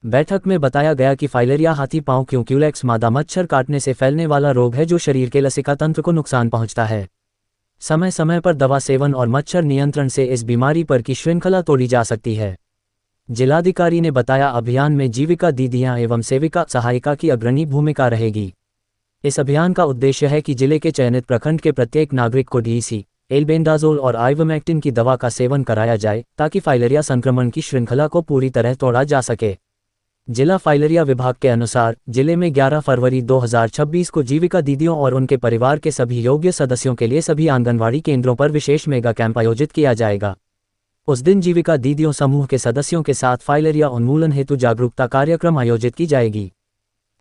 बैठक में बताया गया कि फाइलेरिया हाथी पांव क्यूक्यूलेक्स मादा मच्छर काटने से फैलने वाला रोग है जो शरीर के लसिका तंत्र को नुकसान पहुंचता है। समय समय पर दवा सेवन और मच्छर नियंत्रण से इस बीमारी पर की श्रृंखला तोड़ी जा सकती है। जिलाधिकारी ने बताया अभियान में जीविका दीदियां एवं सेविका सहायिका की अग्रणी भूमिका रहेगी। इस अभियान का उद्देश्य है कि जिले के चयनित प्रखंड के प्रत्येक नागरिक को DEC, एल्बेंडाजोल और आइवरमेक्टिन की दवा का सेवन कराया जाए ताकि फाइलेरिया संक्रमण की श्रृंखला को पूरी तरह तोड़ा जा सके। जिला फाइलेरिया विभाग के अनुसार जिले में 11 फरवरी 2026 को जीविका दीदियों और उनके परिवार के सभी योग्य सदस्यों के लिए सभी आंगनवाड़ी केंद्रों पर विशेष मेगा कैंप आयोजित किया जाएगा। उस दिन जीविका दीदियों समूह के सदस्यों के साथ फाइलेरिया उन्मूलन हेतु जागरूकता कार्यक्रम आयोजित की जाएगी।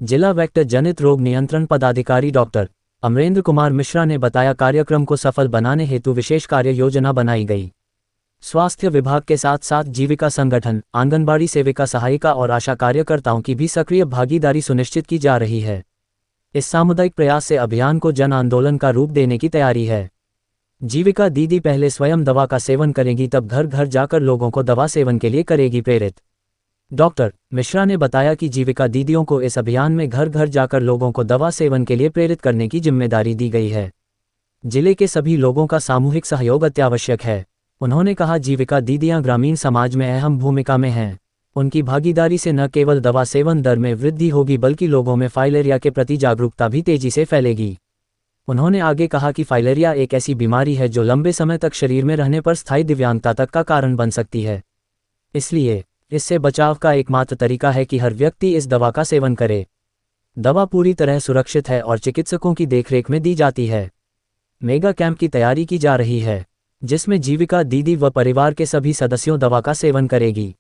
जिला वेक्टर जनित रोग नियंत्रण पदाधिकारी डॉक्टर अमरेंद्र कुमार मिश्रा ने बताया कार्यक्रम को सफल बनाने हेतु विशेष कार्य योजना बनाई गई। स्वास्थ्य विभाग के साथ साथ जीविका संगठन, आंगनबाड़ी सेविका सहायिका और आशा कार्यकर्ताओं की भी सक्रिय भागीदारी सुनिश्चित की जा रही है। इस सामुदायिक प्रयास से अभियान को जन आंदोलन का रूप देने की तैयारी है। जीविका दीदी पहले स्वयं दवा का सेवन करेंगी, तब घर घर जाकर लोगों को दवा सेवन के लिए करेगी प्रेरित। डॉक्टर मिश्रा ने बताया कि जीविका दीदियों को इस अभियान में घर घर जाकर लोगों को दवा सेवन के लिए प्रेरित करने की जिम्मेदारी दी गई है। जिले के सभी लोगों का सामूहिक सहयोग अत्यावश्यक है। उन्होंने कहा जीविका दीदियां ग्रामीण समाज में अहम भूमिका में हैं। उनकी भागीदारी से न केवल दवा सेवन दर में वृद्धि होगी बल्कि लोगों में फाइलेरिया के प्रति जागरूकता भी तेजी से फैलेगी। उन्होंने आगे कहा कि फाइलेरिया एक ऐसी बीमारी है जो लंबे समय तक शरीर में रहने पर स्थायी दिव्यांगता तक का कारण बन सकती है। इसलिए इससे बचाव का एकमात्र तरीका है कि हर व्यक्ति इस दवा का सेवन करे। दवा पूरी तरह सुरक्षित है और चिकित्सकों की देखरेख में दी जाती है। मेगा कैंप की तैयारी की जा रही है जिसमें जीविका दीदी व परिवार के सभी सदस्यों दवा का सेवन करेगी।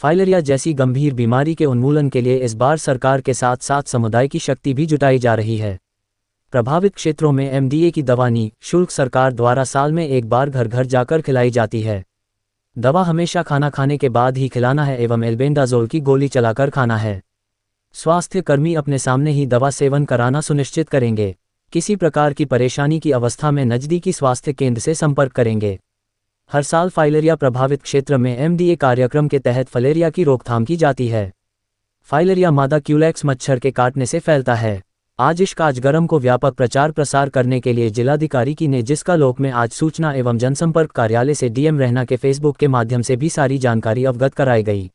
फाइलेरिया जैसी गंभीर बीमारी के उन्मूलन के लिए इस बार सरकार के साथ साथ समुदाय की शक्ति भी जुटाई जा रही है। प्रभावित क्षेत्रों में एमडीए की दवा निःशुल्क सरकार द्वारा साल में एक बार घर घर जाकर खिलाई जाती है। दवा हमेशा खाना खाने के बाद ही खिलाना है एवं एल्बेंडाजोल की गोली चलाकर खाना है। स्वास्थ्य कर्मी अपने सामने ही दवा सेवन कराना सुनिश्चित करेंगे। किसी प्रकार की परेशानी की अवस्था में नज़दीकी स्वास्थ्य केंद्र से संपर्क करेंगे। हर साल फाइलेरिया प्रभावित क्षेत्र में एमडीए कार्यक्रम के तहत फलेरिया की रोकथाम की जाती है। फाइलेरिया मादा क्यूलेक्स मच्छर के काटने से फैलता है। आज इस कार्यक्रम को व्यापक प्रचार प्रसार करने के लिए जिलाधिकारी की ने जिसका लोक में आज सूचना एवं जनसंपर्क कार्यालय से डीएम रहना के फेसबुक के माध्यम से भी सारी जानकारी अवगत कराई गई।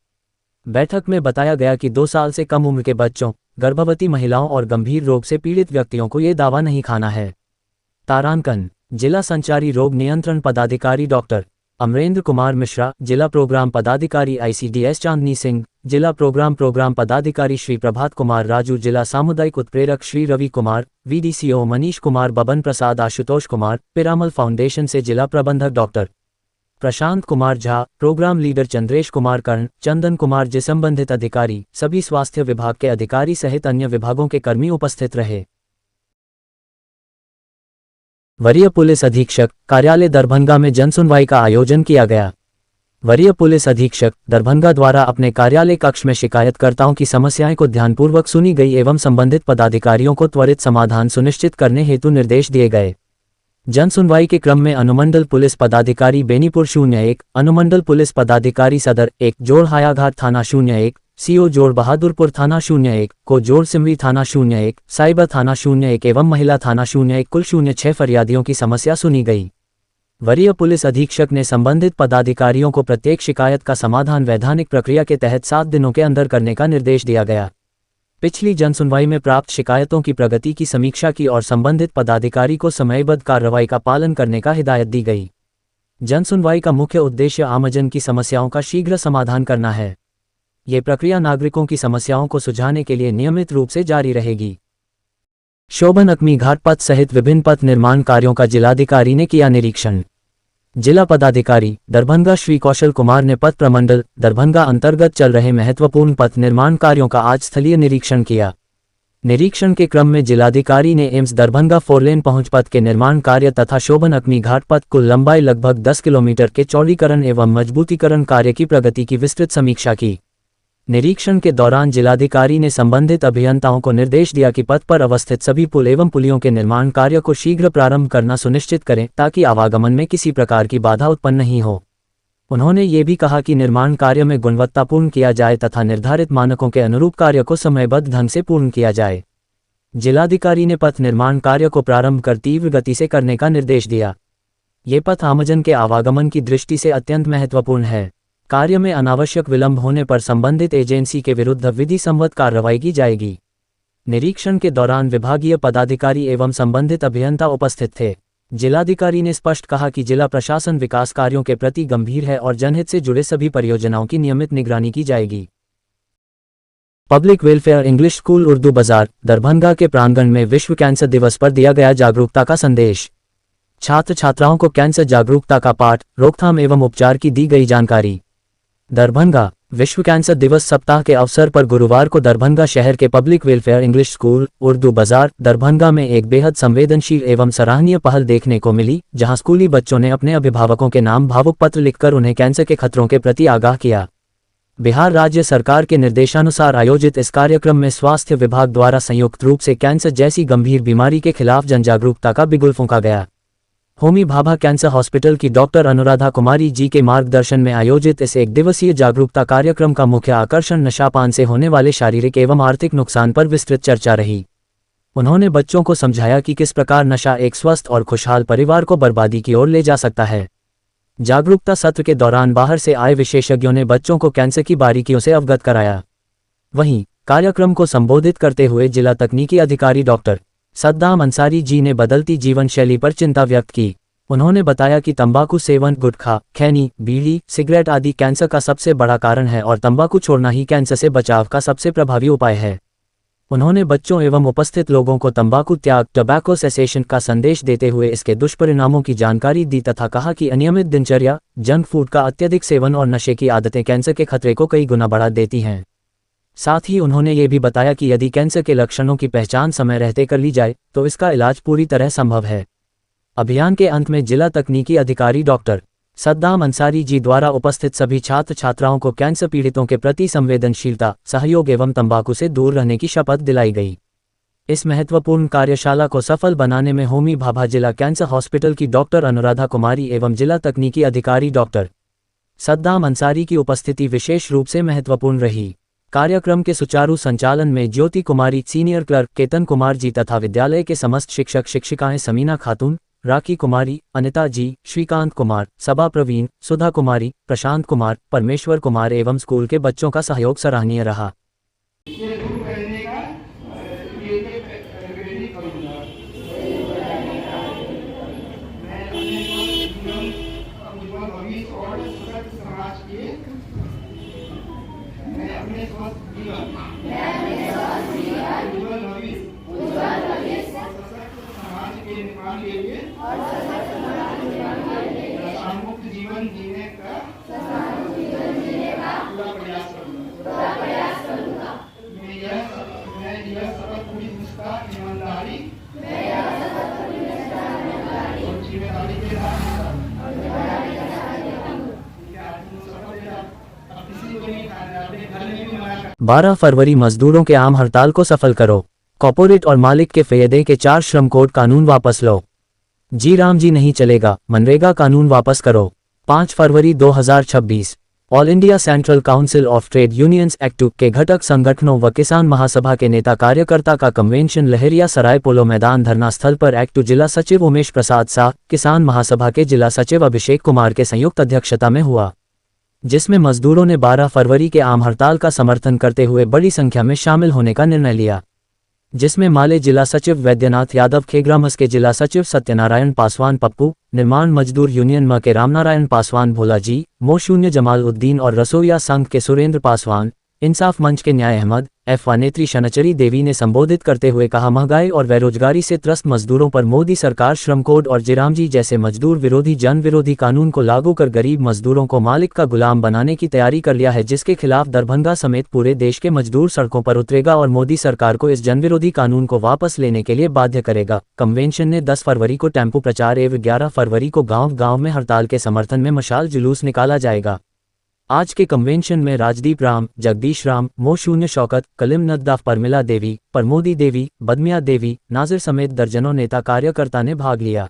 बैठक में बताया गया कि 2 साल से कम उम्र के बच्चों, गर्भवती महिलाओं और गंभीर रोग से पीड़ित व्यक्तियों को ये दवा नहीं खाना है। तारांकन जिला संचारी रोग नियंत्रण पदाधिकारी डॉक्टर अमरेंद्र कुमार मिश्रा, जिला प्रोग्राम पदाधिकारी ICDS चांदनी सिंह, जिला प्रोग्राम पदाधिकारी श्री प्रभात कुमार राजू, जिला सामुदायिक उत्प्रेरक श्री रवि कुमार, VDCO मनीष कुमार, बबन प्रसाद, आशुतोष कुमार, पिरामल फाउंडेशन से जिला प्रबंधक doctor Prashant Kumar Jha, programme leader Chandresh Kumar कर्ण, चंदन कुमार जी संबंधित अधिकारी, सभी स्वास्थ्य विभाग के अधिकारी सहित अन्य विभागों के कर्मी उपस्थित रहे। वरीय पुलिस अधीक्षक कार्यालय दरभंगा में जनसुनवाई का आयोजन किया गया। वरीय पुलिस अधीक्षक दरभंगा द्वारा अपने कार्यालय कक्ष में शिकायतकर्ताओं की समस्याएं को ध्यानपूर्वक सुनी गई एवं संबंधित पदाधिकारियों को त्वरित समाधान सुनिश्चित करने हेतु निर्देश दिए गए। जनसुनवाई के क्रम में अनुमंडल पुलिस पदाधिकारी बेनीपुर 01, अनुमंडल पुलिस पदाधिकारी सदर 1 जोड़ हायाघाट थाना 01, CO जोड़ बहादुरपुर थाना 01, को जोड़ सिमरी थाना 01, साइबर थाना 01 एवं महिला थाना 01 कुल 06 फरियादियों की समस्या सुनी गई। वरीय पुलिस अधीक्षक ने संबंधित पदाधिकारियों को प्रत्येक शिकायत का समाधान वैधानिक प्रक्रिया के तहत 7 दिनों के अंदर करने का निर्देश दिया गया। पिछली जनसुनवाई में प्राप्त शिकायतों की प्रगति की समीक्षा की और संबंधित पदाधिकारी को समयबद्ध कार्रवाई का पालन करने का हिदायत दी गई। जनसुनवाई का मुख्य उद्देश्य आमजन की समस्याओं का शीघ्र समाधान करना है। ये प्रक्रिया नागरिकों की समस्याओं को सुलझाने के लिए नियमित रूप से जारी रहेगी। शोभन अकमी घाट पथ सहित विभिन्न पथ निर्माण कार्यों का जिलाधिकारी ने किया निरीक्षण। जिला पदाधिकारी दरभंगा श्री कौशल कुमार ने पथ प्रमंडल दरभंगा अंतर्गत चल रहे महत्वपूर्ण पथ निर्माण कार्यों का आज स्थलीय निरीक्षण किया। निरीक्षण के क्रम में जिलाधिकारी ने एम्स दरभंगा 4 लेन पहुंच पथ के निर्माण कार्य तथा शोभन अकमी घाट पथ कुल लंबाई लगभग 10 किलोमीटर के चौड़ीकरण एवं मजबूतीकरण कार्य की प्रगति की विस्तृत समीक्षा की। निरीक्षण के दौरान जिलाधिकारी ने संबंधित अभियंताओं को निर्देश दिया कि पथ पर अवस्थित सभी पुल एवं पुलियों के निर्माण कार्य को शीघ्र प्रारंभ करना सुनिश्चित करें ताकि आवागमन में किसी प्रकार की बाधा उत्पन्न नहीं हो। उन्होंने ये भी कहा कि निर्माण कार्य में गुणवत्तापूर्ण किया जाए तथा निर्धारित मानकों के अनुरूप कार्य को समयबद्ध ढंग से पूर्ण किया जाए। जिलाधिकारी ने पथ निर्माण कार्य को प्रारंभ कर तीव्र गति से करने का निर्देश दिया। ये पथ आमजन के आवागमन की दृष्टि से अत्यंत महत्वपूर्ण है। कार्य में अनावश्यक विलंब होने पर संबंधित एजेंसी के विरुद्ध विधि सम्मत कार्रवाई की जाएगी। निरीक्षण के दौरान विभागीय पदाधिकारी एवं संबंधित अभियंता उपस्थित थे। जिलाधिकारी ने स्पष्ट कहा कि जिला प्रशासन विकास कार्यों के प्रति गंभीर है और जनहित से जुड़े सभी परियोजनाओं की नियमित निगरानी की जाएगी। Public welfare English school Urdu बाजार दरभंगा के प्रांगण में विश्व कैंसर दिवस पर दिया गया जागरूकता का संदेश। छात्र छात्राओं को कैंसर जागरूकता का पाठ, रोकथाम एवं उपचार की दी गई जानकारी। दरभंगा विश्व कैंसर दिवस सप्ताह के अवसर पर गुरुवार को दरभंगा शहर के public welfare English school Urdu बाजार दरभंगा में एक बेहद संवेदनशील एवं सराहनीय पहल देखने को मिली, जहां स्कूली बच्चों ने अपने अभिभावकों के नाम भावुक पत्र लिखकर उन्हें कैंसर के खतरों के प्रति आगाह किया। बिहार राज्य सरकार के निर्देशानुसार आयोजित इस कार्यक्रम में स्वास्थ्य विभाग द्वारा संयुक्त रूप से कैंसर जैसी गंभीर बीमारी के खिलाफ जनजागरूकता का बिगुल फूंका गया। होमी भाभा कैंसर हॉस्पिटल की डॉक्टर अनुराधा कुमारी जी के मार्गदर्शन में आयोजित इस 1 दिवसीय जागरूकता कार्यक्रम का मुख्य आकर्षण नशापान से होने वाले शारीरिक एवं आर्थिक नुकसान पर विस्तृत चर्चा रही। उन्होंने बच्चों को समझाया कि किस प्रकार नशा एक स्वस्थ और खुशहाल परिवार को बर्बादी की ओर ले जा सकता है। जागरूकता सत्र के दौरान बाहर से आए विशेषज्ञों ने बच्चों को कैंसर की बारीकियों से अवगत कराया। वहीं कार्यक्रम को संबोधित करते हुए जिला तकनीकी अधिकारी डॉक्टर सद्दाम अंसारी जी ने बदलती जीवन शैली पर चिंता व्यक्त की। उन्होंने बताया कि तंबाकू सेवन, गुटखा, खैनी, बीड़ी, सिगरेट आदि कैंसर का सबसे बड़ा कारण है और तंबाकू छोड़ना ही कैंसर से बचाव का सबसे प्रभावी उपाय है। उन्होंने बच्चों एवं उपस्थित लोगों को तंबाकू त्याग टोबैको सेसेशन का संदेश देते हुए इसके दुष्परिणामों की जानकारी दी तथा कहा कि अनियमित दिनचर्या, जंक फूड का अत्यधिक सेवन और नशे की आदतें कैंसर के खतरे को कई गुना बढ़ा देती हैं। साथ ही उन्होंने ये भी बताया कि यदि कैंसर के लक्षणों की पहचान समय रहते कर ली जाए तो इसका इलाज पूरी तरह संभव है। अभियान के अंत में जिला तकनीकी अधिकारी डॉक्टर सद्दाम अंसारी जी द्वारा उपस्थित सभी छात्र छात्राओं को कैंसर पीड़ितों के प्रति संवेदनशीलता, सहयोग एवं तंबाकू से दूर रहने की शपथ दिलाई गई। इस महत्वपूर्ण कार्यशाला को सफल बनाने में होमी भाभा जिला कैंसर हॉस्पिटल की डॉक्टर अनुराधा कुमारी एवं जिला तकनीकी अधिकारी डॉक्टर सद्दाम अंसारी की उपस्थिति विशेष रूप से महत्वपूर्ण रही। कार्यक्रम के सुचारू संचालन में ज्योति कुमारी, सीनियर क्लर्क केतन कुमार जी तथा विद्यालय के समस्त शिक्षक शिक्षिकाएं समीना खातून, राखी कुमारी, अनिता जी, श्रीकांत कुमार, सबा प्रवीण, सुधा कुमारी, प्रशांत कुमार, परमेश्वर कुमार एवं स्कूल के बच्चों का सहयोग सराहनीय रहा। जीवन जीने का पूरा प्रयास करूंगा। मैं यह शपथ पूरी निष्ठा, ईमानदारी और जिम्मेदारी के साथ 12 फरवरी मजदूरों के आम हड़ताल को सफल करो। कॉर्पोरेट और मालिक के फेयदे के 4 श्रम कोड कानून वापस लो। जी राम जी नहीं चलेगा, मनरेगा कानून वापस करो। 5 फरवरी 2026 all India central council of trade unions act के घटक संगठनों व किसान महासभा के नेता कार्यकर्ता का कन्वेंशन लहरिया सराय पोलो मैदान धरना स्थल पर एक्ट जिला सचिव उमेश प्रसाद शाह, किसान महासभा के जिला सचिव अभिषेक कुमार के संयुक्त अध्यक्षता में हुआ, जिसमें मजदूरों ने 12 फरवरी के आम हड़ताल का समर्थन करते हुए बड़ी संख्या में शामिल होने का निर्णय लिया, जिसमें माले जिला सचिव वैद्यनाथ यादव, खेग्रामस के जिला सचिव सत्यनारायण पासवान पप्पू, निर्माण मजदूर यूनियन म के रामनारायण पासवान भोला जी, मोशून्य जमालउद्दीन और रसोइया संघ के सुरेंद्र पासवान, इंसाफ मंच के न्याय अहमद, एफ नेत्री शनचरी देवी ने संबोधित करते हुए कहा, महंगाई और बेरोजगारी से त्रस्त मजदूरों पर मोदी सरकार श्रम कोड और जिरामजी जैसे मजदूर विरोधी जन विरोधी कानून को लागू कर गरीब मजदूरों को मालिक का गुलाम बनाने की तैयारी कर लिया है, जिसके खिलाफ दरभंगा समेत पूरे देश के मजदूर सड़कों पर उतरेगा और मोदी सरकार को इस जनविरोधी कानून को वापस लेने के लिए बाध्य करेगा। कन्वेंशन ने 10 फरवरी को टेम्पो प्रचार एवं 11 फरवरी को गाँव में हड़ताल के समर्थन में मशाल जुलूस निकाला जाएगा। आज के कन्वेंशन में राजदीप राम, जगदीश राम, मोशून्य शौकत, कलिम नद्दाफ, परमिला देवी, प्रमोदी देवी, बदमिया देवी, नाजिर समेत दर्जनों नेता कार्यकर्ता ने भाग लिया।